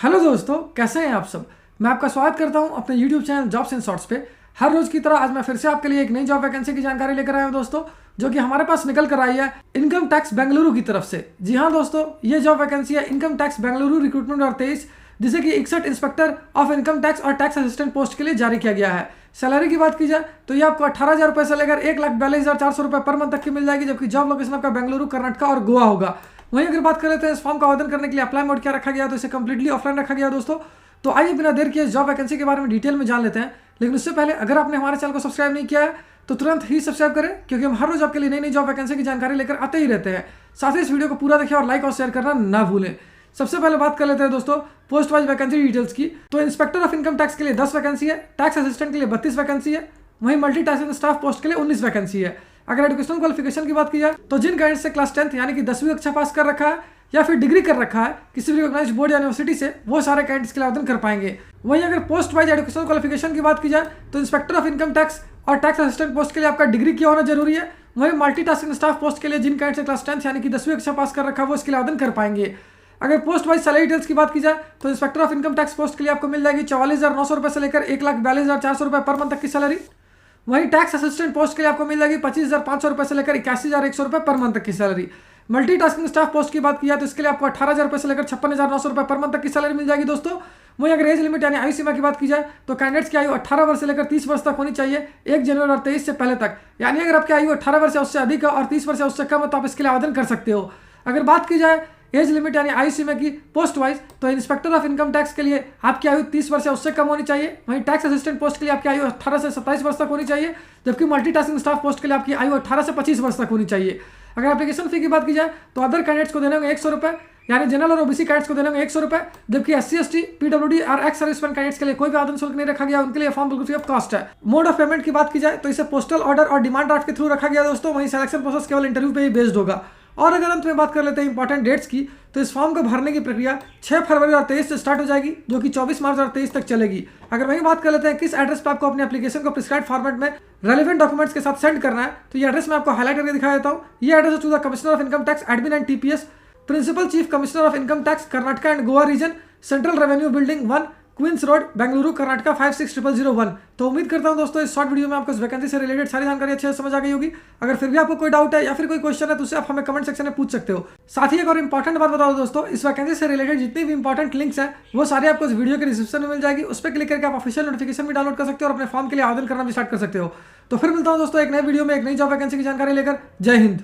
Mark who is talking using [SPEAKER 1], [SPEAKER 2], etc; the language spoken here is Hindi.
[SPEAKER 1] हेलो दोस्तों, कैसे हैं आप सब। मैं आपका स्वागत करता हूं अपने YouTube channel jobs and shorts पे। हर रोज की तरह आज मैं फिर से आपके लिए एक नई जॉब वैकेंसी की जानकारी लेकर आया हूं दोस्तों, जो कि हमारे पास निकल कर आई है इनकम टैक्स बेंगलुरु की तरफ से। जी हाँ दोस्तों, ये जॉब वैकेंसी है इनकम टैक्स बेंगलुरु रिक्रूटमेंट 2023, जिसे कि 61 इंस्पेक्टर ऑफ इनकम टैक्स और टैक्स असिस्टेंट पोस्ट के लिए जारी किया गया है। सैलरी की बात की जाए तो ये आपको 18,000 रुपये से लेकर 1,42,400 रुपये पर मंथ तक की मिल जाएगी, जबकि जॉब लोकेशन आपका बेंगलुरु, कर्नाटक और गोवा होगा। वहीं अगर बात कर लेते हैं इस फॉर्म का आवेदन करने के लिए अप्लाई मोड क्या रखा गया, तो इसे कंप्लीटली ऑफलाइन रखा गया दोस्तों। तो आइए बिना देर किए जॉब वैकेंसी के बारे में डिटेल में जान लेते हैं। लेकिन उससे पहले अगर आपने हमारे चैनल को सब्सक्राइब नहीं किया है तो तुरंत ही सब्सक्राइब करें, क्योंकि हम हर रोज आपके लिए नई नई जॉब वैकेंसी की जानकारी लेकर आते ही रहते हैं। साथ ही इस वीडियो को पूरा देखें और लाइक और शेयर करना ना भूलें। सबसे पहले बात कर लेते हैं दोस्तों पोस्ट वाइज वैकेंसी डिटेल्स की। तो इंस्पेक्टर ऑफ इनकम टैक्स के लिए 10 वैकेंसी है, टैक्स असिस्टेंट के लिए 32 वैकेंसी है, वहीं मल्टी टास्किंग स्टाफ पोस्ट के लिए 19 वैकेंसी है। अगर एजुकेशनल क्वालिफिकेशन की बात की जाए तो जिन कैंडिडेट से क्लास 10th यानी कि 10वीं कक्षा पास कर रखा है या फिर डिग्री कर रखा है किसी भी रिकॉग्नाइज बोर्ड या यूनिवर्सिटी से, वो सारे कैंडिडेट्स के लिए आवेदन कर पाएंगे। वहीं अगर पोस्ट वाइज एजुकेशनल क्वालिफिकेशन की बात की जाए तो इंस्पेक्टर ऑफ इनकम टैक्स और टैक्स असिस्टेंट पोस्ट के लिए आपका डिग्री किया होना जरूरी है। वहीं मल्टीटास्किंग स्टाफ पोस्ट के लिए जिन कैंडिडेट से क्लास 10th यानी कि 10वीं कक्षा पास कर रखा है वो इसके लिए आवेदन कर पाएंगे। अगर पोस्ट वाइज सैलरी डिटेल्स की बात की जाए तो inspector of income tax post के लिए आपको मिल जाएगी 44,900 रुपये से लेकर 1,42,400 रुपये पर मंथ तक की सैलरी। वहीं टैक्स असिस्टेंट पोस्ट के लिए आपको मिल जाएगी 25,500 रुपये से लेकर 81,100 रुपये पर मंथ तक की सैलरी। मल्टीटास्किंग स्टाफ पोस्ट की बात की जाए तो इसके लिए आपको 18,000 रुपये से लेकर 56,900 रुपये पर मंथ तक की सैलरी मिल जाएगी दोस्तों। वहीं अगर एज लिमिट यानी आयु सीमा की बात की जाए तो कैंडिडेट्स की आयु 18 वर्ष से लेकर 30 वर्ष तक होनी चाहिए 1 जनवरी 2023 से पहले तक। यानी अगर आपकी आयु 18 वर्ष या उससे अधिक है और 30 वर्ष या उससे कम है तो आप इसके लिए आवेदन कर सकते हो। अगर बात की जाए एज लिमिट यानी आयु सीमा की पोस्ट वाइज तो इंस्पेक्टर ऑफ इनकम टैक्स के लिए आपकी आयु 30 वर्ष या उससे कम होनी चाहिए। वहीं टैक्स असिस्टेंट पोस्ट के लिए आपकी आयु 18 से 27 वर्ष तक होनी चाहिए, जबकि मल्टीटास्किंग स्टाफ पोस्ट के लिए आपकी आयु 18 से 25 वर्ष तक होनी चाहिए। अगर एप्लीकेशन फी की बात की जाए तो अदर कैंडिडेट्स को देने होंगे 100 रुपये, यानी जनरल और ओबीसी कैंडिडेट्स को देने होंगे 100 रुपये, जबकि SC ST PWD और एक्स सर्विसमैन कैंडिडेट्स के लिए कोई भी आवेदन शुल्क नहीं रखा गया, उनके लिए फॉर्म बिल्कुल फ्री ऑफ कॉस्ट है। मोड ऑफ पेमेंट की बात की जाए तो इसे पोस्टल ऑर्डर और डिमांड ड्राफ्ट के थ्रू रखा गया दोस्तों। वहीं सिलेक्शन प्रोसेस केवल इंटरव्यू पे ही बेस्ड होगा। और अगर अंत में बात कर लेते हैं इंपॉर्टेंट डेट्स की, तो इस फॉर्म को भरने की प्रक्रिया 6 फरवरी 2023 से स्टार्ट हो जाएगी, जो कि 24 मार्च 2023 तक चलेगी। अगर वहीं बात कर लेते हैं किस एड्रेस पे आपको अपने एप्लीकेशन को प्रिस्क्राइब फॉर्मेट में रेलेवेंट डॉक्यूमेंट्स के साथ सेंड करना है, तो ये एड्रेस मैं आपको हाईलाइट करके दिखा देता हूँ। ये एड्रेस है to the commissioner of income tax admin and TPS, principal chief commissioner of income tax Karnataka and Goa region, central revenue building 1, Queens Road, Bengaluru, Karnataka 560001। तो उम्मीद करता हूं दोस्तों इस शॉर्ट वीडियो में आपको इस वैकेंसी से रिलेटेड सारी जानकारी अच्छे से समझ आ गई होगी। अगर फिर भी आपको कोई डाउट है या फिर कोई क्वेश्चन है तो उसे आप हमें कमेंट सेक्शन में पूछ सकते हो। साथ ही एक और इंपॉर्टेंट बात बता दो दोस्तों, इस वैकेंसी से रिलेटेड जितनी भी इंपॉर्टेंट लिंक्स हैं वो सारे आपको इस वीडियो के डिस्क्रिप्शन में मिल जाएगी। उस पर क्लिक करके आप ऑफिशियल नोटिफिकेशन भी डाउनलोड कर सकते हो और अपने फॉर्म के लिए आवेदन करना भी स्टार्ट कर सकते हो। तो फिर मिलता हूं दोस्तों एक नए वीडियो में एक नई जॉब वैकेंसी की जानकारी लेकर। जय हिंद।